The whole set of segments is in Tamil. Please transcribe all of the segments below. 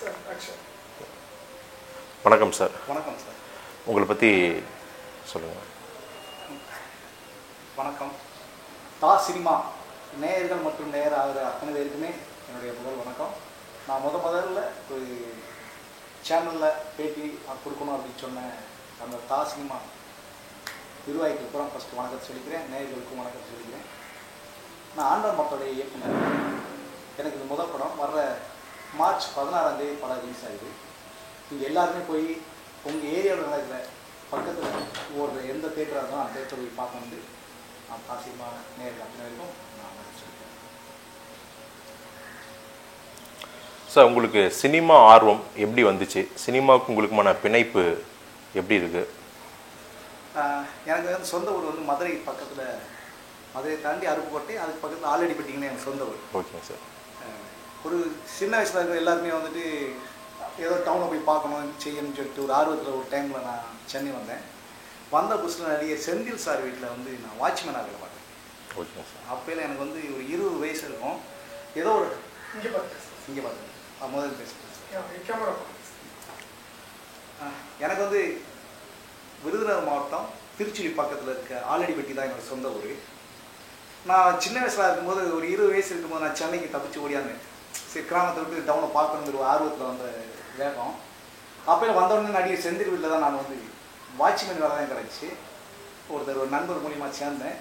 வணக்கம் சார். வணக்கம் சார். உங்களை பற்றி சொல்லுங்கள். வணக்கம். தா சினிமா நேயர்கள் மற்றும் நேயர் ஆகிற அத்தனை பேருக்குமே என்னுடைய முதல் வணக்கம். நான் முதல்ல ஒரு சேனலில் பேட்டி கொடுக்கணும் அப்படின்னு சொன்னேன். அந்த தா சினிமா நிர்வாகிகளுக்கு அப்புறம் ஃபஸ்ட்டு வணக்கத்தை சொல்லிக்கிறேன், நேயர்களுக்கும் வணக்கத்தை சொல்லிக்கிறேன். நான் ஆண்டவன் மக்களுடைய இயக்குனர். எனக்கு இந்த முதல் படம் வர்ற மார்ச் 16 படம் ரிலீஸ் ஆகுது. நீங்கள் எல்லாருமே போய் உங்கள் ஏரியாவில் நடக்கிற பக்கத்தில் ஒரு எந்த தேட்டராக இருந்தாலும் அந்த தேட்டரை போய் பார்க்க வந்து நான் தாசியமான நேரில் அத்தனை வரைக்கும் நான் சொல்லிக்கிறேன். சார், உங்களுக்கு சினிமா ஆர்வம் எப்படி வந்துச்சு? சினிமாவுக்கு உங்களுக்குமான பிணைப்பு எப்படி இருக்குது? எனக்கு வந்து சொந்த ஊர் வந்து மதுரை பக்கத்தில், மதுரையை தாண்டி அருப்புக்கோட்டை, அதுக்கு பக்கத்தில் ஆலடிப்பட்டிங்கன்னு எனக்கு சொந்த ஊர். ஓகேங்க சார். ஒரு சின்ன வயசில் இருக்கிற எல்லாருமே வந்துட்டு ஏதோ டவுனை போய் பார்க்கணும் செய்யணும்னு சொல்லிட்டு ஒரு ஆர்வத்தில் ஒரு டைமில் நான் சென்னை வந்தேன். வந்த புதுசில் நடிகர் செந்தில் சார் வீட்டில் வந்து நான் வாட்ச்மேனாக வேலை பார்த்தேன். ஓகேங்க சார். அப்போயில் எனக்கு வந்து ஒரு 20 வயசு இருக்கும். ஏதோ ஒரு இங்கே பார்த்தேன் முதல் பேசுகிறேன். எனக்கு வந்து விருதுநகர் மாவட்டம் திருச்சுழி பக்கத்தில் இருக்க ஆலடிப்பட்டி தான் என்னோடய சொந்த ஊர். நான் சின்ன வயசில் இருக்கும்போது ஒரு 20 வயசு இருக்கும்போது நான் சென்னைக்கு தப்பிச்சு ஓடியாந்தேன். சரி, கிராமத்தை விட்டு டவுனை பார்க்கணுங்கிற ஆர்வத்தில் வந்த வேகம். அப்போ வந்தோடனே நடிகர் செந்தில் வீட்டில் தான் நான் வந்து வாட்ச்மேன் வேலை தான் கிடச்சி. ஒரு நண்பர் மூலியமாக சேர்ந்தேன்.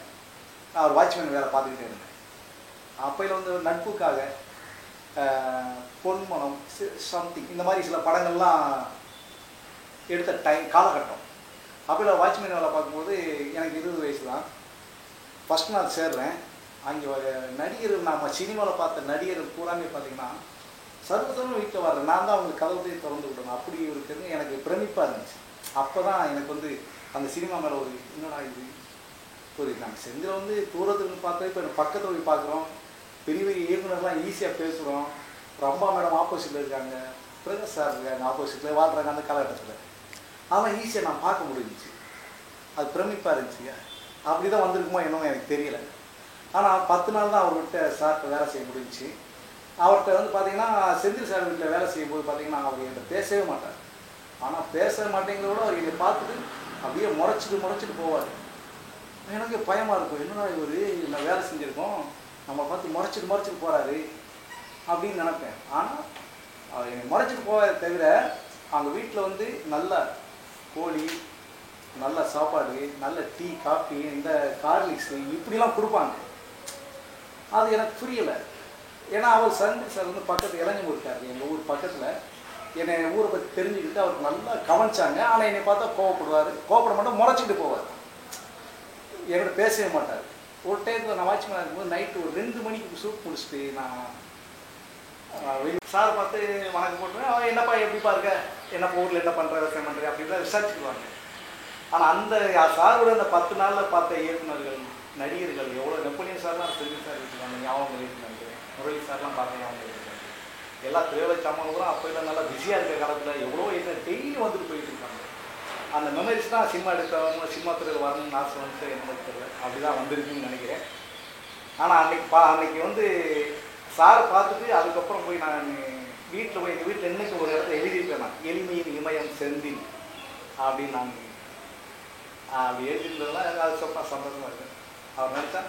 நான் ஒரு வாட்ச்மேன் வேலை பார்த்துக்கிட்டே இருந்தேன். அப்போயில் வந்து ஒரு நட்புக்காக பொன்மனம் சம்திங் இந்த மாதிரி சில படங்கள்லாம் எடுத்த காலகட்டம். அப்போயில் வாட்ச்மேன் வேலை பார்க்கும்போது எனக்கு 20 வயசு தான். ஃபஸ்ட் நாள் சேர்றேன். அங்கே நடிகர், நம்ம சினிமாவில் பார்த்த நடிகர் பூராமே பார்த்தீங்கன்னா சர்வசர்வம் வீட்டில் வர்றேன். நான் தான் அவங்களுக்கு கதவுத்தையே திறந்து விடணும். அப்படி இருக்குன்னு எனக்கு பிரமிப்பாக இருந்துச்சு. அப்போ தான் எனக்கு வந்து அந்த சினிமா மேலே ஒரு என்னடா இது ஒரு நாங்கள் செந்தில் வந்து தூரத்துக்கு பார்த்தா இப்போ எனக்கு பக்கத்தில் போய் பார்க்குறோம். பெரிய பெரிய இயக்குனர்லாம் ஈஸியாக பேசுகிறோம். ரம்பா மேடம் ஆப்போசிட்டில் இருக்காங்க, பிரகாஷ் சார் இருக்காங்க ஆப்போசிட்டில் வாழ்கிறாங்க அந்த காலகட்டத்தில். அதெல்லாம் ஈஸியாக நான் பார்க்க முடிஞ்சிச்சு. அது பிரமிப்பாக இருந்துச்சு. அப்படி தான் வந்திருக்குமோ என்னமோ எனக்கு தெரியல. ஆனால் 10 நாள் தான் அவர்கிட்ட சார்கிட்ட வேலை செய்ய முடிஞ்சிச்சு. அவர்கிட்ட வந்து பார்த்தீங்கன்னா செந்தில் சார் வீட்டில் வேலை செய்யும்போது பார்த்தீங்கன்னா அவர் என்கிட்ட பேசவே மாட்டார். ஆனால் பேச மாட்டேங்கிறதோட அவர் என்னை பார்த்துட்டு அப்படியே முறைச்சிட்டு போவார். எனக்கு பயமாக இருக்கும், என்னடா இவர் நான் வேலை செஞ்சுருக்கோம், நம்ம பார்த்து முறைச்சிட்டு போகிறாரு அப்படின்னு நினைப்பேன். ஆனால் அவர் என்னை முறைச்சிட்டு போவாரே தவிர அவங்க வீட்டில் வந்து நல்ல கோழி, நல்ல சாப்பாடு, நல்ல டீ காஃபி, இந்த கார்லிக்ஸு இப்படிலாம் கொடுப்பாங்க. அது எனக்கு புரியலை. ஏன்னா அவர் செந்தில் சார் வந்து பக்கத்தில் இளைஞர் இருக்காரு, எங்கள் ஊர் பக்கத்தில். என்னை ஊரை பற்றி தெரிஞ்சுக்கிட்டு அவருக்கு நல்லா கவனிச்சாங்க. ஆனால் என்னை பார்த்தா கோவப்பட மாட்டோம், முறைச்சிட்டு போவார். என்கிட்ட பேசவே மாட்டார். ஒரு டைத்தில் நான் வாட்ச்மேனாக இருக்கும்போது நைட்டு ஒரு 2 மணிக்கு சூப் முடிச்சுட்டு நான் சாரை பார்த்து வணக்கம் போட்டுருவேன். அவன் என்னப்பா எப்படிப்பா இருக்க, என்னப்பா ஊரில் என்ன பண்ணுற, விவசாயம் பண்ணுறேன் அப்படின்லாம் விசாரிச்சுக்குவாங்க. ஆனால் அந்த சாரோட அந்த 10 நாளில் பார்த்த இயக்குநர்கள், நடிகர்கள் எவ்வளோ, நெப்போலியன் சார்லாம் செந்தில் சார் இருக்காங்க, ஞாபகம் இருக்காங்க, முரளி சார்லாம் பார்க்க ஞாபகம் இருக்காங்க. எல்லா திரையுலக சாமான்களும் அப்போ இல்லை நல்லா பிஸியாக இருக்கிற காலத்தில் எவ்வளோ என்ன டெய்லி வந்துட்டு போயிட்டு இருக்காங்க. அந்த மெமரிஸ் தான் சினிமா எடுத்தவங்க சினிமா துறையில் வரணும்னு ஆசை வந்து எனக்கு தெரியல, அப்படி தான் வந்திருக்குன்னு நினைக்கிறேன். ஆனால் அன்னைக்கு வந்து சாரை பார்த்துட்டு அதுக்கப்புறம் போய் நான் வீட்டில் போய் எங்கள் வீட்டில் இன்னைக்கு ஒரு இடத்துல எழுதியிருக்கேன். நான் எளிமையின் இமயம் செந்தில் அப்படின்னு நான் அப்படி எழுதியிருந்ததுலாம் அது சந்தோஷமாக இருக்குது. அவர் நினச்சா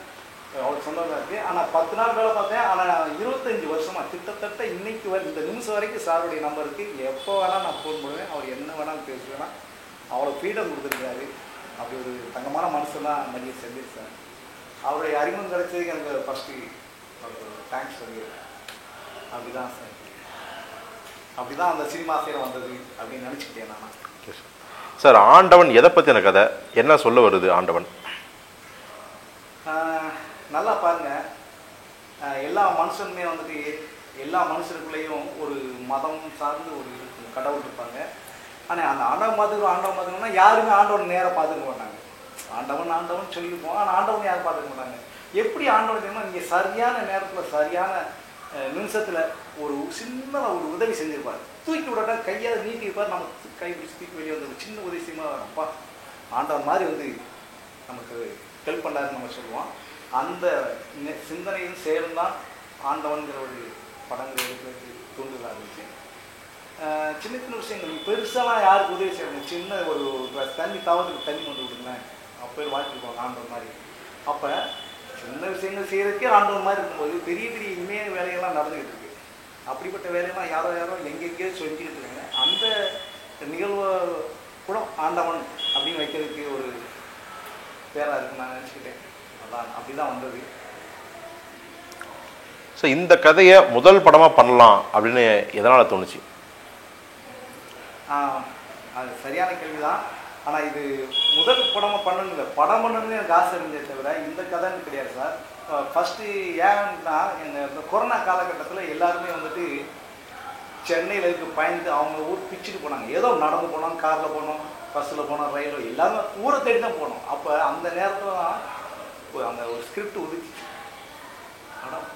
அவ்வளோ சந்தோஷமாக இருக்குது. ஆனால் 10 நாள் வேலை பார்த்தேன். ஆனால் 25 வருஷமாக கிட்டத்தட்ட இன்னைக்கு இந்த நிமிஷம் வரைக்கும் சாருடைய நம்பருக்கு எப்போ வேணால் நான் ஃபோன் பண்ணுவேன். அவர் என்ன வேணாலும் பேசுவேன்னா அவ்வளோ ஃப்ரீடம் கொடுத்துருக்காரு. அப்படி ஒரு தங்கமான மனுஷன் தான் நடிகர் செந்தில் சார். அவருடைய அறிமுகம் கிடைச்சதுக்கு எனக்கு ஃபஸ்ட்டு தேங்க்ஸ் சொல்லிடுறேன். அப்படி தான் சார், அப்படி தான் அந்த சினிமா சேர வந்தது அப்படின்னு நினச்சிக்கிட்டேன் நான். சார், ஆண்டவன் எதை பற்றின கதை, என்ன சொல்ல வருது ஆண்டவன்? நல்லா பாருங்கள், எல்லா மனுஷனுமே வந்துட்டு எல்லா மனுஷனுக்குள்ளேயும் ஒரு மதம் சார்ந்து ஒரு கடவுள் இருப்பாங்க. ஆனால் அந்த ஆண்டவன் பார்த்துக்கணும்னா யாருமே ஆண்டவன் நேராக பார்த்துக்க மாட்டாங்க. ஆண்டவன் சொல்லியிருப்போம், ஆனால் ஆண்டவன் யாரும் பார்த்துக்க மாட்டாங்க. எப்படி ஆண்டவன் தெரியுமா, நீங்கள் சரியான நேரத்தில் சரியான நிமிஷத்தில் ஒரு சின்னதாக ஒரு உதவி செஞ்சுருப்பார். தூக்கி விடாட்டா கையால் நீட்டிருப்பார். நம்ம கை பிடிச்சி தூக்கி வெளியே வந்து ஒரு சின்ன உதவி செய்யுமா அப்பா ஆண்டவன் மாதிரி வந்து நமக்கு ஹெல்ப் பண்ணாருன்னு நம்ம சொல்லுவோம். அந்த சிந்தனையும் சேர்ந்தான் ஆண்டவன்கிற ஒரு படங்கள் எடுக்கிறதுக்கு தூண்டுதலாக இருந்துச்சு. சின்ன சின்ன விஷயங்கள் பெருசாலாம் யாருக்கு உதவி செய்யணும், சின்ன ஒரு தண்ணி தாவத்துக்கு தண்ணி கொண்டு விடுங்களேன், அப்போ வாழ்த்துருப்போம் ஆண்டவர் மாதிரி. அப்போ சின்ன விஷயங்கள் செய்கிறதுக்கே ஆண்டவர் மாதிரி இருக்கும்போது பெரிய பெரிய இனிமையான வேலைகள்லாம் நடந்துக்கிட்டு இருக்கு. அப்படிப்பட்ட வேலையெல்லாம் யாரோ எங்கெங்கேயோ செஞ்சுக்கிட்டு இருக்காங்க. அந்த நிகழ்வு கூட ஆண்டவன் அப்படின்னு வைக்கிறதுக்கு ஒரு பேராக இருக்குன்னு நான் நினச்சிக்கிட்டேன். அதான் அப்படி தான் வந்தது. ஸோ இந்த கதையை முதல் படமாக பண்ணலாம் அப்படின்னு எதனால் தோணுச்சு? அது சரியான கேள்வி தான். ஆனால் இது முதல் படமாக பண்ணணும் இல்லை, படம் பண்ணணும்னு எனக்கு ஆசை இருந்தே தவிர இந்த கதைன்னு கிடையாது சார். ஃபஸ்ட்டு ஏன்னா இந்த கொரோனா காலகட்டத்தில் எல்லாருமே வந்துட்டு சென்னையில் இருக்க பயந்து அவங்க ஊர் பிச்சுட்டு போனாங்க. ஏதோ நடந்து போனோம், காரில் போனோம், பஸ்ஸில் போனோம், ரயிலில் எல்லாருமே ஊரை தேடி தான் போனோம். அப்போ அந்த நேரத்தில் தான் அந்த ஒரு ஸ்கிரிப்ட் உதிச்சிச்சு. ஆனால்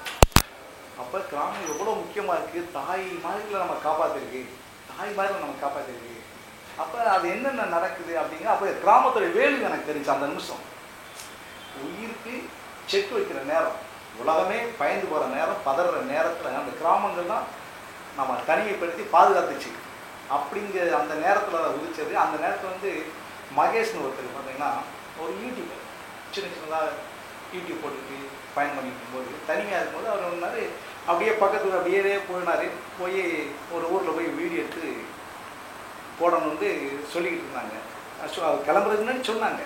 அப்போ கிராமம் எவ்வளோ முக்கியமாக இருக்குது, தாய் மாதிரில நம்ம காப்பாற்றிருக்கு, தாய் மாதிரி நம்ம காப்பாற்றிருக்கு. அப்போ அது என்னென்ன நடக்குது அப்படிங்கிற அப்போ கிராமத்தோட வேல்யூ எனக்கு தெரிஞ்சு அந்த நிமிஷம். உயிருக்கு செக் வைக்கிற நேரம், உலகமே பயந்து போகிற நேரம், பதற நேரத்தில் அந்த கிராமங்கள் தான் நம்ம தனிமைப்படுத்தி பாதுகாத்துச்சு. அப்படிங்கிற அந்த நேரத்தில் உதிச்சது. அந்த நேரத்தில் வந்து மகேஷ்னு ஒருத்தர் பார்த்தீங்கன்னா ஒரு யூடியூபர் சின்ன சின்னதாக யூடியூப் போட்டுட்டு பயன் பண்ணிட்டு இருக்கும்போது தனிமையாக இருக்கும்போது அவர் ஒன்றாரு அப்படியே பக்கத்தில் அப்படியே போயினார். போய் ஒரு ஊரில் போய் வீடியோ எடுத்து போடணும்னு சொல்லிக்கிட்டு இருந்தாங்க. அவர் கிளம்புறதுக்கு முன்னாடி சொன்னாங்க,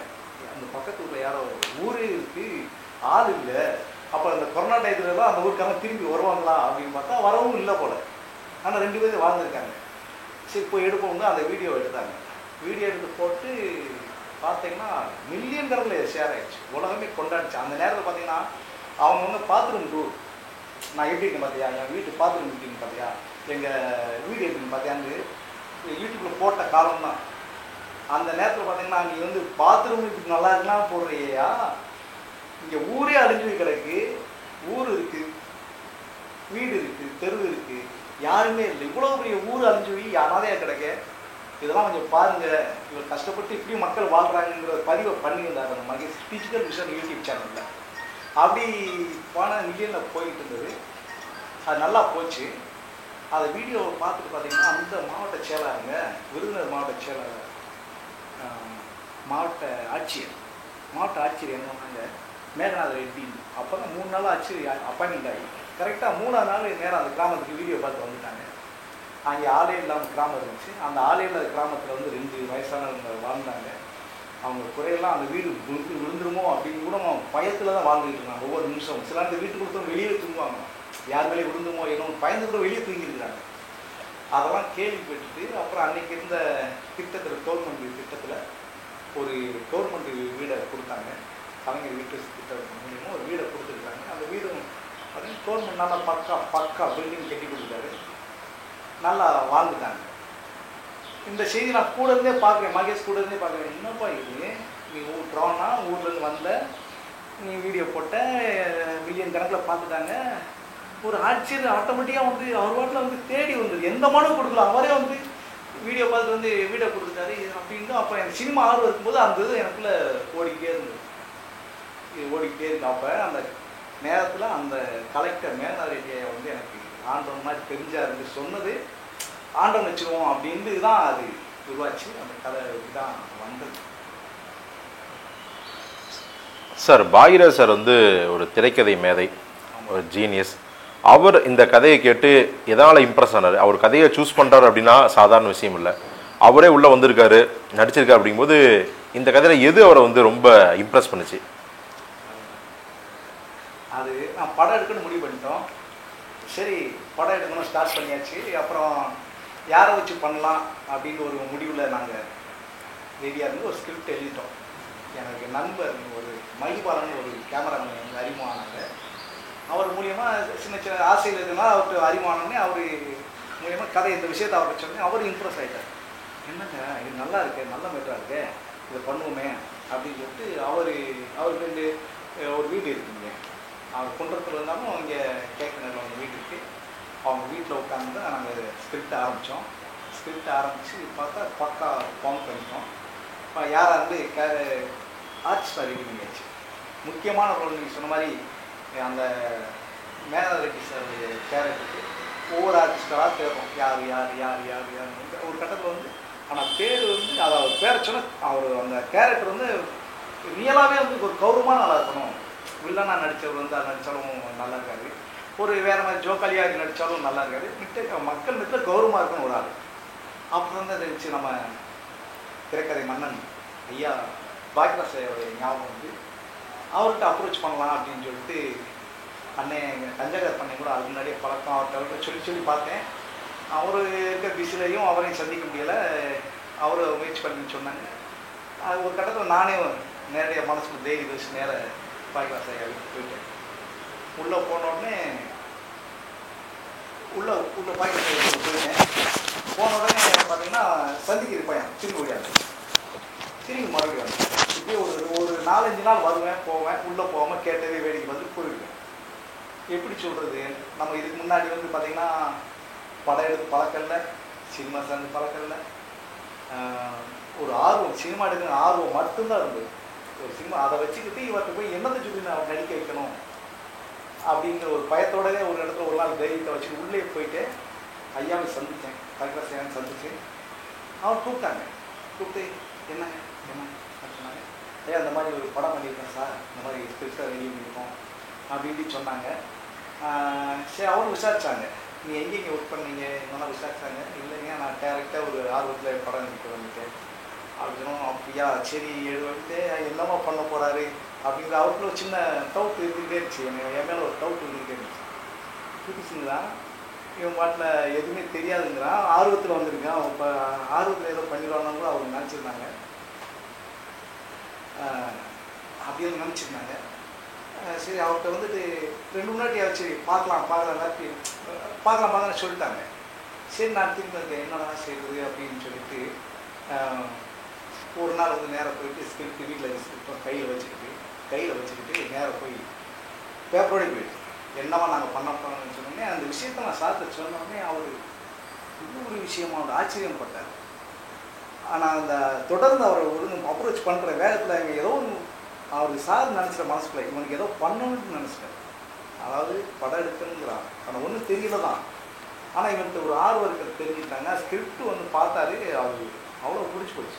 அந்த பக்கத்து ஊரில் யாரோ ஊரே இருக்குது, ஆள் இல்லை. அப்போ அந்த கொரோனா டயத்துலலாம் அந்த ஊருக்காரங்க திரும்பி வருவாங்களா அப்படின்னு பார்த்தா வரவும் இல்லை போல. ஆனால் 2 பேரும் வாழ்ந்துருக்காங்க. சரி போய் எடுப்போங்க, அந்த வீடியோ எடுத்தாங்க. வீடியோ எடுத்து போட்டு பார்த்தீங்கன்னா மில்லியன் கணக்கில் ஷேர் ஆகிடுச்சு, உலகமே கொண்டாடிச்சு. அந்த நேரத்தில் பார்த்தீங்கன்னா அவங்கவுங்க பாத்ரூம் டூர், நான் எப்படி இருக்கேன் பார்த்தியா, என் வீட்டு பாத்ரூம் இருக்குன்னு பார்த்தியா, எங்கள் வீடு இருக்குன்னு பார்த்தியான்னு யூடியூப்பில் போட்ட காலம் தான். அந்த நேரத்தில் பார்த்தீங்கன்னா நீ வந்து பாத்ரூம் இப்படி நல்லா இருக்குன்னா போடுறியா, இங்கே ஊரே அழிஞ்சு கிடக்கு, ஊர் இருக்குது, வீடு இருக்குது, தெரு இருக்குது, யாருமே இல்லை, இவ்வளோ பெரிய ஊர் அழிஞ்சு போய் யாராலையா கிடக்க, இதெல்லாம் கொஞ்சம் பாருங்கள், இவர் கஷ்டப்பட்டு இப்படி மக்கள் வாழ்கிறாங்கிற பதிவை பண்ணியிருந்தார் அந்த மகேஷ் டிஜிட்டல் விஷன் யூடியூப் சேனலில். அப்படி போன மில்லியனில் போயிட்டு இருந்தது. அது நல்லா போச்சு. அதை வீடியோவை பார்த்துட்டு பார்த்தீங்கன்னா அந்த மாவட்ட செயலாளருங்க, விருதுநகர் மாவட்ட செயலாளர், மாவட்ட ஆட்சியர் என்ன பண்ணாங்க, மேகநாத ரெட்டி. அப்போ தான் 3 நாள் ஆச்சு அப்பாயின்மெண்ட் ஆகி, கரெக்டாக 3ஆவது நாள் நேரம் அந்த கிராமத்துக்கு வீடியோ பார்த்து வந்துட்டாங்க. அங்கே ஆளே இல்லாமல் கிராமம் இருந்துச்சு. அந்த ஆளே இல்லாத கிராமத்தில் வந்து 2 வயசானவங்க வாழ்ந்தாங்க. அவங்க குறையெல்லாம் அந்த வீடு விழுந்துருமோ அப்படின்னு கூட பயத்தில் தான் வாழ்ந்துட்டு இருந்தாங்க ஒவ்வொரு நிமிஷம். சில அந்த வீட்டுக்குள்ள வெளியே தூங்குவாங்க, யார் மேலே விழுந்துமோ என்ன பயந்து கூட வெளியே தூங்கியிருக்கிறாங்க. அதெல்லாம் கேள்விப்பட்டுட்டு அப்புறம் அன்றைக்கி இருந்த திட்டத்தில் கவர்மெண்ட் திட்டத்தில் ஒரு கவர்மெண்ட் வீடை கொடுத்தாங்க. கலைஞர் வீட்டு திட்டம் மூலியமாக ஒரு வீடை கொடுத்துருக்காங்க. அந்த வீடு பார்த்தீங்கன்னா கவர்மெண்ட் நல்லா பக்கா பில்டிங் கட்டி கொடுத்தாரு, நல்லா வாழ்ந்துட்டாங்க. இந்த செய்தி நான் கூட இருந்தே பார்க்குறேன், மகேஷ் கூட இருந்தே பார்க்குறேன். என்னப்பா இது, நீ ட்ரோனா ஊர்லேருந்து வந்த, நீ வீடியோ போட்ட, மில்லியன் கணக்கில் பார்த்துட்டாங்க. ஒரு ஆட்சியர் ஆட்டோமேட்டிக்காக வந்து அவர் வாட்டில் வந்து தேடி வந்தது, எந்த மனு கொடுக்கல, அவரே வந்து வீடியோ பார்த்துட்டு வந்து வீடியோ கொடுத்துட்டாரு அப்படின்ட்டு. அப்போ எனக்கு சினிமா ஆர்வம் இருக்கும்போது அந்த இது எனக்குள்ளே ஓடிக்கிட்டே இருந்தது, இது ஓடிக்கிட்டே இருக்கு. அப்போ அந்த நேரத்தில் அந்த கலெக்டர் மேகநாத ரெட்டியை வந்து எனக்கு ஆண்டவன் மாதிரி தெரிஞ்சாரு, சொன்னது ஆண்டவன் வச்சுருவோம் அப்படின்ட்டு தான் அது உருவாச்சு. அந்த கதை தான் வந்தது. சார் பாகிராஜ் சார் வந்து ஒரு திரைக்கதை மேதை, ஒரு ஜீனியஸ். அவர் இந்த கதையை கேட்டு எதனால் இம்ப்ரெஸ் ஆனார்? அவர் கதையை சூஸ் பண்ணுறாரு அப்படின்னா சாதாரண விஷயம் இல்லை. அவரே உள்ளே வந்திருக்காரு, நடிச்சிருக்காரு. அப்படிங்கும்போது இந்த கதையில் எது அவரை வந்து ரொம்ப இம்ப்ரெஸ் பண்ணுச்சு? அது நான் படம் எடுக்கணும்னு முடிவு பண்ணிட்டோம். சரி படம் எடுக்கணும் ஸ்டார்ட் பண்ணியாச்சு. அப்புறம் யாரை வச்சு பண்ணலாம் அப்படின்னு ஒரு முடிவில் நாங்கள் ரெடியாக இருந்து ஒரு ஸ்கிரிப்ட் எழுதிட்டோம். எனக்கு நண்பர் ஒரு மகிபாலன் ஒரு கேமராமேன் வந்து அறிமுகமானாங்க. அவர் மூலியமாக சின்ன சின்ன ஆசையில் இருக்குன்னா அவருக்கு அறிமுகமானே அவர் மூலியமாக கதை இந்த விஷயத்தை அவருக்கு சொன்னேன். அவர் இம்ப்ரெஸ் ஆகிட்டார். என்னங்க இது நல்லா இருக்கு, நல்ல மேட்டராக இருக்கு, இதை பண்ணுவோமே அப்படின்னு சொல்லிட்டு அவருக்கு ஒரு வீடு இருக்குங்க, அவர் குன்றத்தில் இருந்தாலும் இங்கே கேட்கணும் அவங்க வீடு இருக்குது. அவங்க வீட்டில் உட்காந்து தான் நாங்கள் ஸ்கிரிப்ட் ஆரம்பித்தோம். ஸ்கிரிப்ட் ஆரம்பித்து பார்த்தா பக்கா பவுண்ட் பண்ணிட்டோம். யாராக இருந்து ஆர்டிஸ்டாக ரெடி பண்ணியாச்சு. முக்கியமான ரோல் நீங்கள் சொன்ன மாதிரி அந்த மேகநாத ரெட்டி சாருடைய கேரக்டருக்கு ஒவ்வொரு ஆர்டிஸ்டாக தேடுறோம், யார் யார் யார் யார் யார் ஒரு கட்டத்தில் வந்து. ஆனால் பேர் வந்து அதை அவர் பேரை சொன்ன அவர் அந்த கேரக்டர் வந்து ரியலாகவே வந்து ஒரு கௌரவமான ஆளாக இருக்கணும். வில்லனாக நடித்தவர் வந்து அது நடித்தாலும் நல்லா இருக்காது, ஒரு வேறு மாதிரி ஜோக்காலியாக நடித்தாலும் நல்லா இருக்காது, மக்கள் மத்தியில் கௌரவமாக இருக்கணும் ஒரு ஆள். அப்புறம் வந்து அதை வச்சு நம்ம திரைக்கதை மன்னன் ஐயா பாக்கியராஜோடைய ஞாபகம் வந்து அவர்கிட்ட அப்ரோச் பண்ணலாம் அப்படின்னு சொல்லிட்டு அண்ணன் கஞ்சகர் பண்ணி கூட அதுக்கு முன்னாடியே பழக்கம் அவர்கிட்ட சொல்லி பார்த்தேன். அவர் இருக்க பிஸிலையும் அவரையும் சந்திக்க முடியலை, அவர் முயற்சி பண்ணி சொன்னாங்க. அது ஒரு கட்டத்தில் நானே நேரடியாக மனசுக்கு தைரியம் வச்சு நேர பாக்கியராஜ் ஐயா வீட்டுக்கு போயிட்டேன். உள்ளே போனோடனே உள்ள பாக்கியராஜ் போயிட்டேன். போன உடனே பார்த்தீங்கன்னா சந்திக்கிற பையன் திரும்பி ஓடியாங்க, திரும்பி மறுபடியும் இப்படியே ஒரு 4-5 நாள் வருவேன் போவேன், உள்ளே போகாமல் கேட்டவே வேடிக்கை வந்து போயிடுவேன். எப்படி சொல்கிறது, நம்ம இதுக்கு முன்னாடி வந்து பார்த்திங்கன்னா படம் எடுத்து பழக்கல்ல, சினிமா சேர்ந்து பழக்கல்ல, ஒரு ஆர்வம் சினிமா எடுக்கிற ஆர்வம் மட்டும்தான் இருந்தது. ஒரு சினிமா அதை வச்சுக்கிட்டு இவர்கிட்ட போய் என்னத்தை சொல்லி நான் நடிக்க வைக்கணும் அப்படிங்கிற ஒரு பயத்தோடவே ஒரு இடத்துல ஒரு நாள் தைரியத்தை வச்சுட்டு உள்ளே போயிட்டு ஐயாவை சந்தித்தேன், பாக்கியராஜ் சந்தித்தேன். அவர் கூப்பிட்டு என்னங்க சொன்னாங்க, ஐயா இந்த மாதிரி ஒரு படம் பண்ணியிருக்கேன் சார், இந்த மாதிரி ஸ்பெஷலாக ரெடி பண்ணியிருக்கோம் அப்படின்னு சொன்னாங்க. சரி அவரும் விசாரித்தாங்க, நீ எங்கே ஒர்க் பண்ணீங்க என்னெல்லாம் விசாரிச்சாங்க. இல்லைங்க நான் டேரெக்டாக ஒரு ஆர்வத்தில் படம் எடுத்து வந்துட்டேன் அப்படின்னு. அப்படியா சரி வந்துட்டு என்னமா பண்ண போகிறாரு அப்படிங்கிற அவருக்குள்ள ஒரு சின்ன டவுட் இருந்துகிட்டே இருந்துச்சு, என் மேலே ஒரு டவுட் இருந்துகிட்டே இருந்துச்சு. புதுசுங்கிறான் இவன் பாட்டில் எதுவுமே தெரியாதுங்கிறான், ஆர்வத்தில் வந்திருக்கான், இப்போ ஆர்வத்தில் ஏதோ பண்ணிடுவான்னு கூட அவங்க நினச்சிருந்தாங்க, அப்படின்னு நினச்சிருந்தாங்க. சரி அவர்கிட்ட வந்துட்டு 2 முன்னாடி சரி பார்க்கலாம் சொல்லிட்டாங்க. சரி நான் திரும்ப இருக்கேன் என்னடா செய்யுது அப்படின்னு சொல்லிட்டு ஒரு நாள் வந்து நேராக போயிட்டு ஸ்கிரிப்ட் வீட்டில் ஸ்கிரிப்டும் கையில் வச்சுக்கிட்டு நேராக போய் பேப்பரோடய போயிட்டு என்னவா நாங்கள் பண்ண போகிறோம்னு சொன்னோடனே அந்த விஷயத்தை நான் சார்ட்டு சொன்னோடனே அவர் இன்னொரு விஷயமா அவர் ஆச்சரியப்பட்டார். ஆனால் அந்த தொடர்ந்து அவரை ஒழுங்கு அப்ரோச் பண்ணுற வேகத்தில் இங்கே ஏதோ ஒன்று அவர் சார் நினச்சிட்ட மனசுக்குள்ள இவனுக்கு ஏதோ பண்ணணும்னு நினச்சிட்டார். அதாவது படம் எடுக்கணுங்கிறான், ஆனால் ஒன்றும் தெரியல தான், ஆனால் இவன்கிட்ட ஒரு ஆர்வம் இருக்கிறது தெரிஞ்சுட்டாங்க. ஸ்கிரிப்ட் வந்து பார்த்தாரு, அவர் அவ்வளோ பிடிச்சி போச்சு.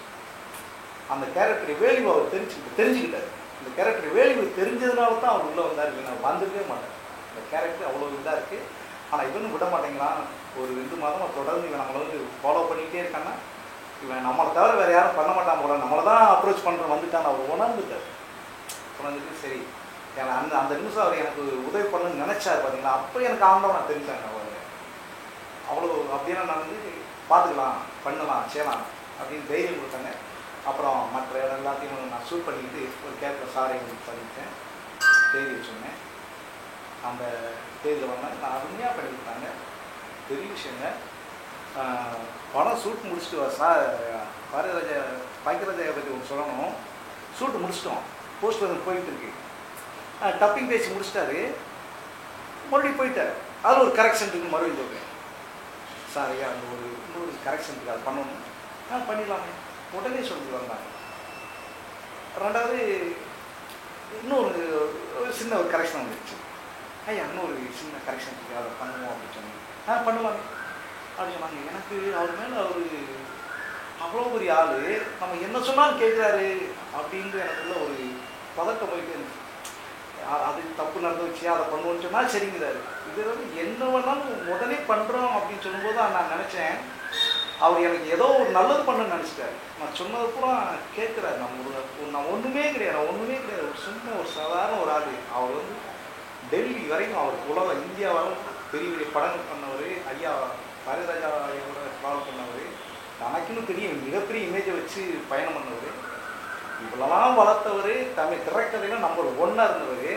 அந்த கேரக்டர் வேல்யூ அவர் தெரிஞ்சுக்கிட்டார். இந்த கேரக்டர் வேல்யூ தெரிஞ்சதுனால தான் அவர் உள்ளே வந்தார், நான் வந்துக்கவே மாட்டேன். இந்த கேரக்டர் அவ்வளோ இதாக இருக்குது, ஆனால் இவனும் விட மாட்டேங்கிறான். ஒரு 2 மாதமாக தொடர்ந்து இவன் நம்மளை வந்து ஃபாலோ பண்ணிகிட்டே இருக்கான்னா இவன் நம்மளை தவிர வேறு யாரும் பண்ண மாட்டான் போல, நம்மளை தான் அப்ரோச் பண்ணுற வந்துட்டான்னு அவர் உணர்ந்துட்டார். சரி ஏன்னா அந்த நிமிஷம் அவர் எனக்கு உதவி பண்ணணும்னு நினச்சார் பார்த்தீங்களா, அப்போ எனக்கு ஆண்டவன் நான் தெரிஞ்சாங்க. அவர் அவ்வளோ அப்படின்னா நான் வந்து பார்த்துக்கலாம் பண்ணலாம் செய்யலாம் அப்படின்னு தைரியம் கொடுத்தாங்க. அப்புறம் மற்ற இடம் எல்லாத்தையும் நான் ஷூட் பண்ணிக்கிட்டு ஒரு கேரக்டர் சாரை பண்ணிட்டேன், தைரியம் சொன்னேன். அந்த தேதியில் வந்தாங்க, நான் அருமையாக பண்ணி கொடுத்தாங்க. பெரிய விஷயங்க. படம் ஷூட் முடிச்சுட்டு சார் பாக்கியராஜை பற்றி ஒன்று சொல்லணும். ஷூட்டு முடிச்சிட்டோம், போஸ்டர் வந்து போயிட்டு இருக்கு, டப்பிங் பேசி முடிச்சிட்டாரு, மறுபடியும் போயிட்டார். அதில் ஒரு கரெக்ஷன் இருக்குது, மறுபடியும் சொல்கிறேன் சார் ஐயா அந்த இன்னொரு கரெக்ஷன் இருக்குது அது பண்ணணும், பண்ணிடலாமே உடனே சொல்லிட்டு வந்தாங்க. ரெண்டாவது இன்னொரு சின்ன ஒரு கரெக்ஷன் வந்துருச்சு, ஐயா இன்னொரு சின்ன கரெக்ஷன் இருக்குது அதை பண்ணுவோம் அப்படின்னு சொன்னாங்க. பண்ணலாமே அப்படின்னு சொன்னாங்க. எனக்கு அவர் மேலே அவர் அவ்வளோ பெரிய ஆள், நம்ம என்ன சொன்னாலும் கேட்குறாரு அப்படின்ற எனக்குள்ள ஒரு பதட்டம் போயிட்டு இருந்துச்சு. அது தப்பு நடந்துச்சு அதை பண்ணுவோன்னு சொன்னால் சரிங்கிறாரு. இது வந்து என்ன வேணாலும் உடனே பண்ணுறோம் அப்படின்னு சொல்லும்போது நான் நினச்சேன் அவர் எனக்கு ஏதோ ஒரு நல்லது பண்ணணும்னு நினச்சிட்டாரு. நான் சொன்னது பூரா கேட்குறாரு. நான் ஒன்றுமே கிடையாது, ஒரு சின்ன ஒரு சாதாரண ஒரு ஆள். அவர் வந்து டெல்லி வரைக்கும் அவருக்கு உலகம் இந்தியா வரைக்கும் பெரிய பெரிய படங்கள் பண்ணவர் ஐயா பாரதிராஜா ஐயாவோட ஃபாலோ பண்ணவர், எனக்குன்னு தெரியும் மிகப்பெரிய இமேஜை வச்சு பயணம் பண்ணவர், இவ்வளோலாம் வளர்த்தவர், தமிழ் திரைக்கதையில் நம்பர் 1 இருந்தவர்.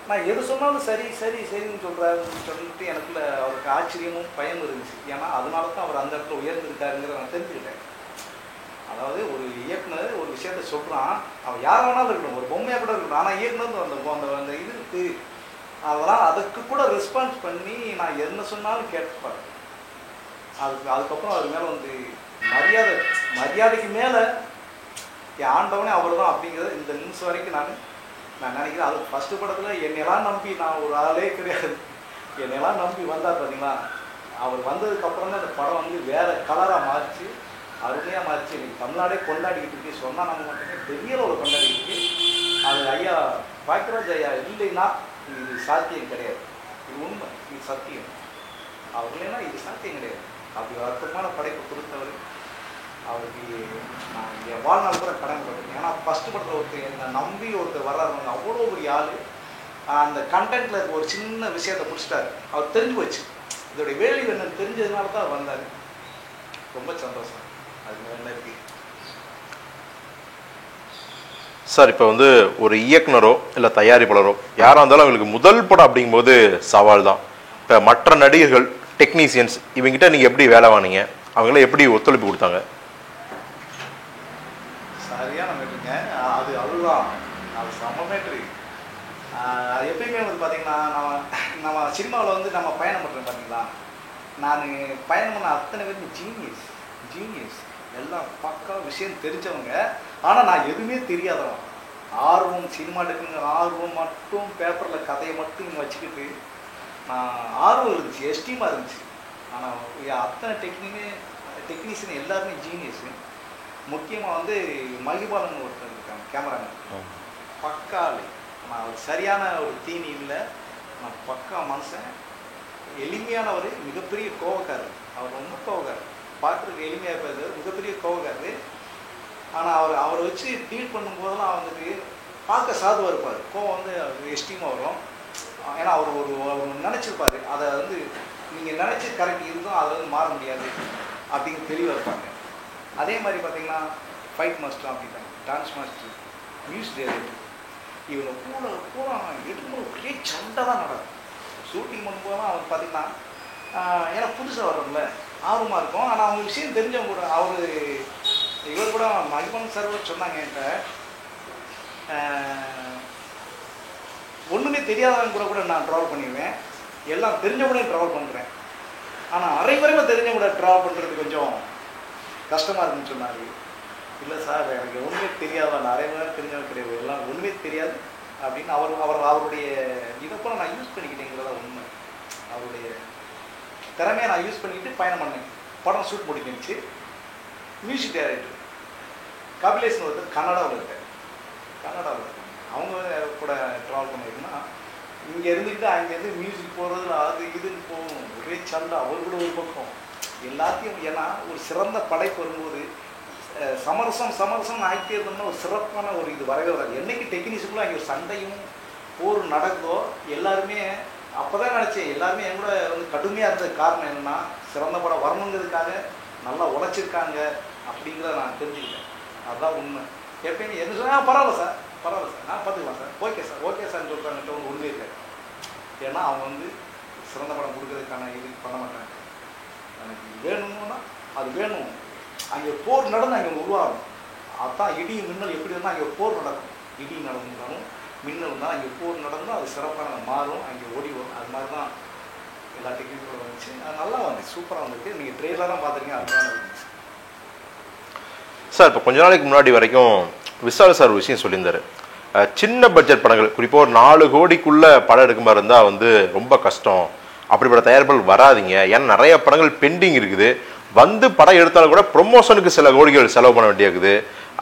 நான் எது சொன்னாலும் சரின்னு சொல்கிறாருன்னு சொல்லிட்டு எனக்குள்ள அவருக்கு ஆச்சரியமும் பயமும் இருந்துச்சு. ஏன்னா அதனால தான் அவர் அந்த இடத்துல உயர்ந்திருக்காருங்கிறத நான் தெரிஞ்சுக்கிட்டேன். அதாவது ஒரு இயக்குனர் ஒரு விஷயத்த சொல்கிறான், அவன் யார் வேணாலும் இருக்கணும், ஒரு பொம்மையாக கூட இருக்கணும், ஆனால் இயக்குனர் அந்த இது இருக்குது, அதெல்லாம் அதுக்கு கூட ரெஸ்பான்ஸ் பண்ணி நான் என்ன சொன்னாலும் கேட்டுப்பார். அதுக்கப்புறம் அவர் மேலே வந்து மரியாதைக்கு மேலே என் ஆண்டவனே அவர் தான் அப்படிங்கிறது இந்த நிமிஷம் வரைக்கும் நான் நினைக்கிறேன். அது ஃபஸ்ட்டு படத்தில் என்னையெல்லாம் நம்பி நான் ஒரு ஆளே கிடையாது, என்னையெல்லாம் நம்பி வந்தார் பார்த்தீங்களா, அவர் வந்ததுக்கப்புறம் தான் அந்த படம் வந்து வேறு கலராக மாறிச்சு, அருமையாக மாறிச்சு. இன்னைக்கு தமிழ்நாடே கொண்டாடிக்கிட்டு இருக்கு. சொன்னால் நம்ம மட்டுமே பெரிய ஒரு கொண்டாடிக்கிட்டு அது ஐயா பாக்கியராஜ் ஐயா இல்லைன்னா இது சாத்தியம் கிடையாது. இது உண்மை, இது சத்தியம். அவர் இல்லைன்னா இது சாத்தியம் கிடையாது. அப்படி அற்புதமான படைப்பு கொடுத்தவர். அவருக்கு நான் என் வாழ்நாள் கூட கடமைப்பட்டிருக்கேன். ஏன்னா ஃபஸ்ட்டு படத்தில் ஒருத்தர் என்னை நம்பி ஒருத்தர் வர்றாருங்க, அவ்வளோ ஒரு ஆள். அந்த கண்டென்ட்டில் இருக்க ஒரு சின்ன விஷயத்தை முடிச்சிட்டாரு. அவர் தெரிஞ்சு போச்சு, இதோடைய வேல்யூ என்னன்னு தெரிஞ்சதுனால தான் வந்தார். ரொம்ப சந்தோஷம். அது என்ன இருக்கு சார். இப்போ வந்து ஒரு இயக்குனரோ இல்லை தயாரிப்பாளரோ யாராக இருந்தாலும் அவங்களுக்கு முதல் படம் அப்படிங்கும்போது சவால் தான். இப்போ மற்ற நடிகர்கள், டெக்னீசியன்ஸ் இவங்ககிட்ட நீங்கள் எப்படி வேலை வாங்கினீங்க? அவங்களாம் எப்படி ஒத்துழைப்பு கொடுத்தாங்க? சரியான மேட்ருங்க. அது அதுதான், அது செம்ம மேட்ரு. அது எப்பயுமே வந்து பார்த்தீங்கன்னா நம்ம சினிமாவில் வந்து நம்ம பயணம் பண்ணுறோம் பார்த்தீங்களா. நான் பயணம் பண்ண அத்தனை பேருக்கு ஜீனியஸ் எல்லாம் பக்கா விஷயம் தெரிஞ்சவங்க. ஆனால் நான் எதுவுமே தெரியாதவன். ஆர்வம், சினிமா எடுக்கணுங்கிற ஆர்வம் மட்டும், பேப்பரில் கதையை மட்டும் இங்கே வச்சுக்கிட்டு நான் ஆர்வம் இருந்துச்சு, எஸ்டீமாக இருந்துச்சு. ஆனால் அத்தனை டெக்னீஷியன் எல்லாருமே ஜீனியஸு. முக்கியமாக வந்து மகிபாலன் ஒருத்தர் இருக்காங்க, கேமராமேன், பக்கா ஆளு. நான் ஒரு சரியான ஒரு தீனி இல்லை, நான் பக்கா மனுஷன். எளிமையானவர், மிகப்பெரிய கோவக்காரர். அவர் ரொம்ப கோவக்காரர், பார்க்குறதுக்கு எளிமையாக இருப்பார், மிகப்பெரிய கோவக்காரர். ஆனால் அவரை வச்சு டீல் பண்ணும்போதெல்லாம் வந்துட்டு பார்க்க சாதுவாக இருப்பார். கோவம் வந்து அவருக்கு எஸ்டீமாக வரும். ஏன்னா அவர் நினச்சிருப்பார், அதை வந்து நீங்கள் நினச்சி கரெக்ட் இருந்தும் அதை வந்து மாற முடியாது அப்படிங்கிற தெளிவாக இருப்பாங்க. அதே மாதிரி பார்த்தீங்கன்னா ஃபைட் மாஸ்டர் அப்படின்ட்டாங்க, டான்ஸ் மாஸ்டர், மியூசிக் டைரக்டர், இவங்க பூரா எடுக்கும்போது ஒரே சண்டை தான் நடக்கும். ஷூட்டிங் பண்ணும்போது அவர் பார்த்தீங்கன்னா ஏன்னா புதுசாக வர்றோம்ல, ஆர்வமாக இருக்கும். ஆனால் அவங்க விஷயம் தெரிஞ்சவங்க கூட, இவர் கூட மகிமன் சார் கூட சொன்னாங்க என்கிட்ட, ஒன்றுமே தெரியாதவங்க கூட நான் ட்ராவல் பண்ணிடுவேன், எல்லாம் தெரிஞ்சவங்களே ட்ராவல் பண்ணுறேன். ஆனால் அரைவரையில் தெரிஞ்சவங்க கூட ட்ராவல் பண்ணுறது கொஞ்சம் கஷ்டமாக இருக்குன்னு சொன்னார். இல்லை சார், எனக்கு ஒன்றுமே தெரியாது, நிறைய பேர் தெரிஞ்சவங்க கிடையாது, எல்லாம் ஒன்றுமே தெரியாது அப்படின்னு அவருடைய இதை கூட நான் யூஸ் பண்ணிக்கிட்டேங்கிறதா உண்மை. அவருடைய திறமையை நான் யூஸ் பண்ணிக்கிட்டு பயணம் பண்ணேன். படம் ஷூட் முடிஞ்சிருச்சு. மியூசிக் டைரக்டர் கபிலேஷன் ஒருத்தர் கன்னடாவில் இருக்கார். அவங்க கூட ட்ராவல் பண்ணியிருக்குன்னா இங்கே இருந்துக்கிட்டு அங்கேருந்து மியூசிக் போகிறது அது இதுன்னு போகும், ஒரே சண்டை. அவர் கூட ஒரு பக்கம் எல்லாத்தையும், ஏன்னா ஒரு சிறந்த படைப்பு வரும்போது சமரசம் ஆகிட்டே இருந்தோம்னா ஒரு சிறப்பான ஒரு இது வரவே வராது. என்றைக்கு டெக்னீஷியனுக்குள்ள அங்கே ஒரு சண்டையும் போர் நடக்குதோ எல்லாருமே அப்போ தான் நினச்சேன், எல்லாருமே என் கூட வந்து கடுமையாக இருந்தது காரணம் என்னென்னா சிறந்த படம் வரணுங்கிறதுக்காக நல்லா உழைச்சிருக்காங்க அப்படிங்கிறத நான் தெரிஞ்சுக்கிட்டேன். அதுதான் உண்மை. எப்பயுமே என்ன சொன்னால் பரவாயில்ல சார் நான் பார்த்துக்கலாம் சார், ஓகே சார்ன்னு சொல்கிறாங்கன்ற ஒன்று உண்மை இருக்காது. ஏன்னா அவங்க வந்து சிறந்த படம் கொடுக்கறதுக்கான இது பண்ண மாட்டாங்க. எனக்கு வேணும்னா அது வேணும். அங்கே போர் நடந்து அங்கே உருவாகும். அதுதான் இடி மின்னல் எப்படி இருந்தால் அங்கே போர் நடக்கும். இடி நடந்தாலும் மின்னல் தான் அங்கே போர் நடந்தால் அது சிறப்பான மாறும், அங்கே ஓடி வரும். அது மாதிரி தான் எல்லா டெக்னிக்கும் வந்துச்சு. அது நல்லா வந்துச்சு, சூப்பராக வந்துருக்கு. நீங்கள் ட்ரெயிலராக தான் பார்த்துருக்கீங்க, அதுதான் இருந்துச்சு சார். இப்போ கொஞ்ச நாளைக்கு முன்னாடி வரைக்கும் விஷால் சார் ஒரு விஷயம் சொல்லியிருந்தாரு, சின்ன பட்ஜெட் படங்கள், குறிப்பாக ஒரு 4 கோடிக்குள்ள படம் எடுக்க மாதிரி இருந்தால் வந்து ரொம்ப கஷ்டம், அப்படிப்பட்ட தயாரிப்புகள் வராதிங்க, ஏன்னா நிறைய படங்கள் பெண்டிங் இருக்குது, வந்து படம் எடுத்தாலும் கூட ப்ரொமோஷனுக்கு சில கோடிகள் செலவு பண்ண வேண்டியிருக்குது,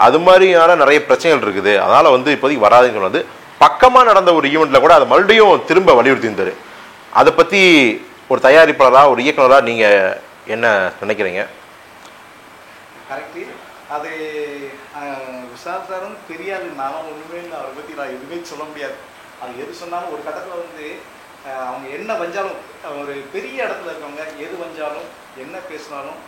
அது மாதிரியான நிறைய பிரச்சனைகள் இருக்குது, அதனால் வந்து இப்போதைக்கு வராதுன்னு சொன்னது. பக்கமாக நடந்த ஒரு ஈவெண்ட்டில் கூட அதை மறுபடியும் திரும்ப வலியுறுத்தியிருந்தார். அதை பற்றி ஒரு தயாரிப்பாளராக, ஒரு இயக்குனராக நீங்கள் என்ன நினைக்கிறீங்க? கரெக்டு. அது விஷால் சாரும் பெரிய ஆள், நானும் ஒன்றுமே இல்லை, அவரை பற்றி நான் எதுவுமே சொல்ல முடியாது. அது எது சொன்னாலும் ஒரு கட்டத்தில் வந்து அவங்க என்ன வஞ்சாலும், ஒரு பெரிய இடத்துல இருக்கவங்க எது வஞ்சாலும் என்ன பேசினாலும்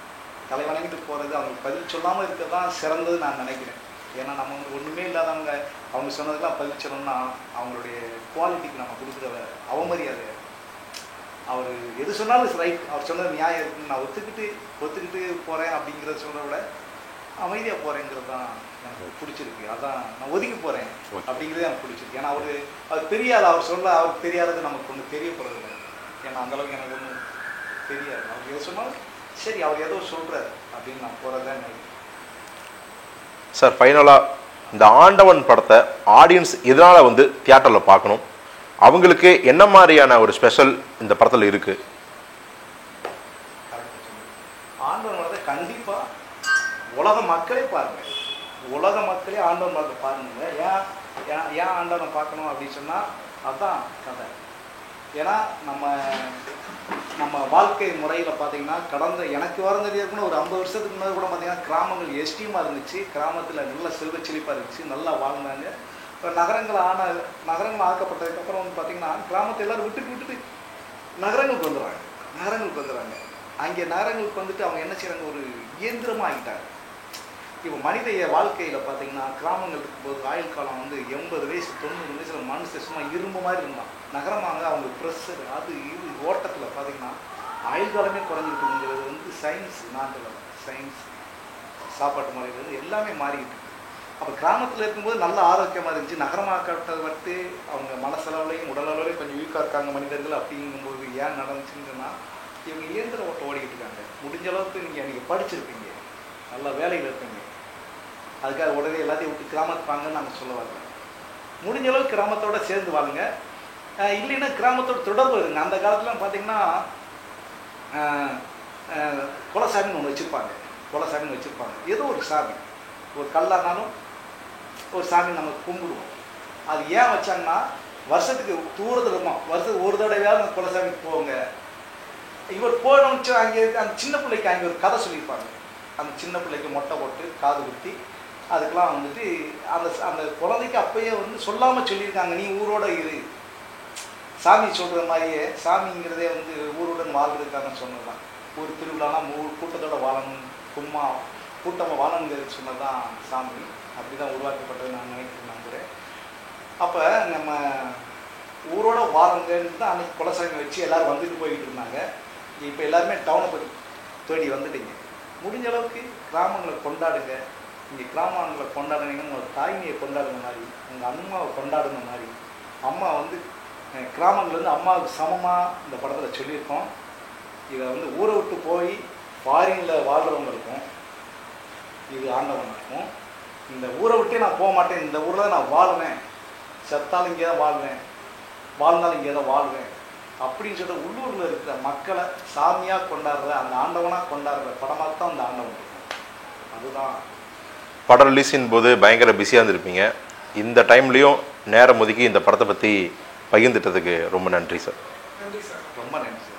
தலை வணங்கிட்டு போகிறது, அவங்களுக்கு பதில் சொல்லாமல் இருக்கிறது தான் சிறந்தது நான் நினைக்கிறேன். ஏன்னா நம்ம வந்து ஒன்றுமே இல்லாதவங்க அவங்க சொன்னதுக்கெல்லாம் பதில் சொல்லணும்னா அவங்களுடைய குவாலிட்டிக்கு நம்ம கொடுக்குற அவமரியாதை. அவர் எது சொன்னாலும் ரைட், அவர் சொன்னது நியாயம் இருக்குன்னு நான் ஒத்துக்கிட்டு போகிறேன் அப்படிங்கிறத சொல்கிறத விட அமைதியாக போகிறேங்கிறது தான் எனக்கு பிடிச்சிருக்கு. அதான் நான் ஒதுக்கி போகிறேன் அப்படிங்கிறது எனக்கு பிடிச்சிருக்கு. ஏன்னா அவர் பெரிய ஆள், அவர் சொல்ல அவருக்கு தெரியாதது நமக்கு ஒன்று தெரிய போகிறதில்ல. ஏன்னா அந்தளவுக்கு எனக்கு ஒன்றும் தெரியாது. அவர் எது சொன்னாலும் சரி, அவர் ஏதோ சொல்கிறார் அப்படின்னு நான் போகிறதான் நினைக்கிறேன். சார், ஃபைனலாக இந்த ஆண்டவன் படத்தை ஆடியன்ஸ் எதனால் வந்து தியேட்டரில் பார்க்கணும், அவங்களுக்கு என்ன மாதிரியான ஒரு ஸ்பெஷல் இந்த படத்தில் இருக்குது? கண்டிப்பாக உலக மக்களே பாருங்கள், உலக மக்களே ஆண்டவன் பார்க்க பாருங்க. ஏன் ஏன் ஏன் ஆண்டவனை பார்க்கணும் அப்படின்னு சொன்னால் அதுதான் கதை. ஏன்னா நம்ம வாழ்க்கை முறையில் பார்த்தீங்கன்னா கடந்த எனக்கு வரந்ததுக்குன்னு ஒரு 50 வருஷத்துக்கு முன்னாடி கூட பார்த்தீங்கன்னா கிராமங்கள் எஸ்டியமாக இருந்துச்சு. கிராமத்தில் நல்ல செல்வ செழிப்பாக இருந்துச்சு, நல்லா வாழ்ந்தாங்க. இப்போ நகரங்கள் ஆக்கப்பட்டதுக்கப்புறம் வந்து பார்த்தீங்கன்னா கிராமத்தை எல்லோரும் விட்டுட்டு நகரங்களுக்கு வந்துடுறாங்க. அங்கே நகரங்களுக்கு வந்துட்டு அவங்க என்ன செய்கிறாங்க, ஒரு இயந்திரமாக ஆகிட்டாங்க. இப்போ மனித வாழ்க்கையில் பார்த்தீங்கன்னா கிராமங்கள் இருக்கும்போது ஆயுள் காலம் வந்து 80 வயசு 90 வயசில் மனுஷன் சும்மா இரும்பு மாதிரி இருந்தான். நகரமாக அவங்க ப்ரெஷர் அது இது ஓட்டத்தில் பார்த்தீங்கன்னா ஆயுள் காலமே குறைஞ்சிருக்குங்கிறது வந்து சயின்ஸ். சயின்ஸ் சாப்பாட்டு முறைகள் எல்லாமே மாறிக்கிட்டு. அப்போ கிராமத்தில் இருக்கும்போது நல்ல ஆரோக்கியமாக இருந்துச்சு. நகரமாக்கப்பட்டது வந்து அவங்க மனசளவுலையும் உடலளவுலையும் கொஞ்சம் வீக்காக இருக்காங்க மனிதர்கள். அப்படிங்கும்போது ஏன் நடந்துச்சுன்னா இவங்க இயந்திர ஓட்டம் ஓடிக்கிட்டு இருக்காங்க. முடிஞ்ச அளவுக்கு நீங்கள் படிச்சிருப்பீங்க, நல்ல வேலையில் இருப்பீங்க, அதுக்காக உடனே எல்லாத்தையும் விட்டு கிராமத்துக்கு வாங்கன்னு நாங்கள் சொல்ல வரல. முடிஞ்ச அளவுக்கு கிராமத்தோடு சேர்ந்து வாங்க, இல்லைன்னா கிராமத்தோட தொடர்பு இருங்க. அந்த காலத்துலாம் பார்த்தீங்கன்னா குலசாமின்னு ஒன்று வச்சுருப்பாங்க. ஏதோ ஒரு சாமி, ஒரு கல்லானாலும் ஒரு சாமி நம்ம கும்பிடுவோம். அது ஏன் வச்சாங்கன்னா வருஷத்துக்கு தூரத்தில் இருப்போம், வருஷத்துக்கு ஒரு தடவையாவது அந்த குலசாமிக்கு போங்க. இவர் போனோம்னு அங்கே அந்த சின்ன பிள்ளைக்கு அங்கே ஒரு கதை சொல்லியிருப்பாங்க. அந்த சின்ன பிள்ளைக்கு மொட்டை போட்டு காது குத்தி அதுக்கெலாம் வந்துட்டு அந்த குழந்தைக்கு அப்பயே வந்து சொல்லாமல் சொல்லியிருக்காங்க, நீ ஊரோட இரு. சாமி சொல்கிற மாதிரியே சாமிங்கிறதே வந்து ஊருடன் வாழ்றதுக்காக சொன்னது தான். ஊர் திருவிழாலாம் கூட்டத்தோட வாழணும், கூட்டமாக வாழணுங்கிறது சொன்னது தான் சாமி. அப்படி தான் உருவாக்கப்பட்டது நான் நம்புகிறேன். அப்போ நம்ம ஊரோட வாழங்கன்னு தான் அன்றைக்கி குலசாமி வச்சு எல்லோரும் வந்துட்டு போய்கிட்டு இருந்தாங்க. இப்போ எல்லாருமே டவுனை தேடி வந்துட்டீங்க. முடிஞ்ச அளவுக்கு கிராமங்களை கொண்டாடுங்க. இங்கே கிராமங்களை கொண்டாடுனீங்கன்னா உங்கள் தாய்மையை கொண்டாடுன மாதிரி, உங்கள் அம்மாவை கொண்டாடுன மாதிரி. அம்மா வந்து கிராமங்கள் வந்து அம்மாவுக்கு சமமாக இந்த படத்தில் சொல்லியிருக்கோம். இதை வந்து ஊரை விட்டு போய் ஃபாரினில் வாழ்கிறவங்களுக்கும் இது ஆண்டவனுக்கும், இந்த ஊரை விட்டே நான் போக மாட்டேன், இந்த ஊரில் தான் நான் வாழ்வேன், செத்தாலும் இங்கே தான் வாழ்வேன், வாழ்ந்தாலும் இங்கே தான் வாழ்வேன் அப்படின்னு சொல்லிட்டு உள்ளூரில் இருக்கிற மக்களை சாமியாக கொண்டாடுற, அந்த ஆண்டவனாக கொண்டாடுற படமாக தான் அந்த ஆண்டவன் இருக்கும். அதுதான் படம் ரிலீஸின் போது பயங்கர பிஸியாக இருந்திருப்பீங்க. இந்த டைம்லேயும் நேரம் ஒதுக்கி இந்த படத்தை பற்றி பகிர்ந்துட்டதுக்கு ரொம்ப நன்றி சார். நன்றி சார், ரொம்ப நன்றி.